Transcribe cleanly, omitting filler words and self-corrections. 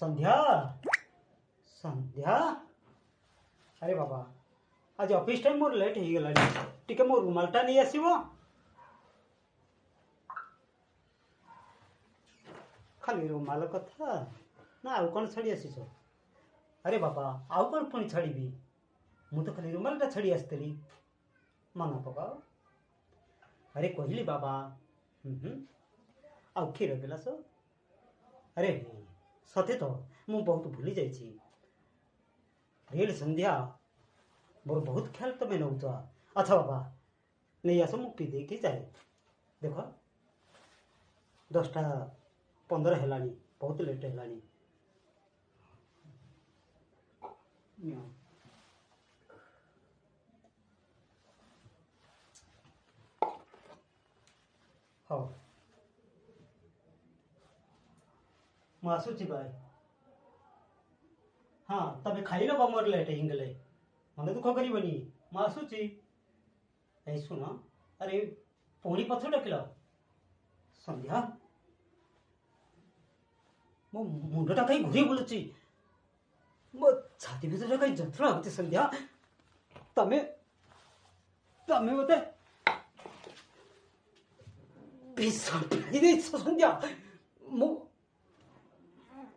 संध्या संध्या अरे बाबा आज office time more late हो गला टिके मोर रुमालटा नहीं आसीबो खाली रुमाल कथा ना आउ कौन छाड़ी आसीछ अरे बाबा आउ कौन पुणी छाड़बी मु तो खाली रुमालटा छाड़ी आसतली मन पकाओ अरे कहली बाबा आउ क्षीर गिलास अरे सते तो मु बहुत भूली जाइछि रेल संध्या मोर बहुत ख्याल तुम्हें नौ अच्छा बाबा नहीं आस मु पी दे के जाए देख 10:15 है बहुत लेट है हाँ मुझुची भाई हाँ तबे खाई लो मोर लेट हिंगले मन दुख करनी मुझुची शुण अरे पुणी पथ डाकिल संध्या मो मुंडटा कहीं घूरी बुलुची मो छाती भीतर कहीं जंत्रणा होती संध्या तमे तमे मते संध्या मो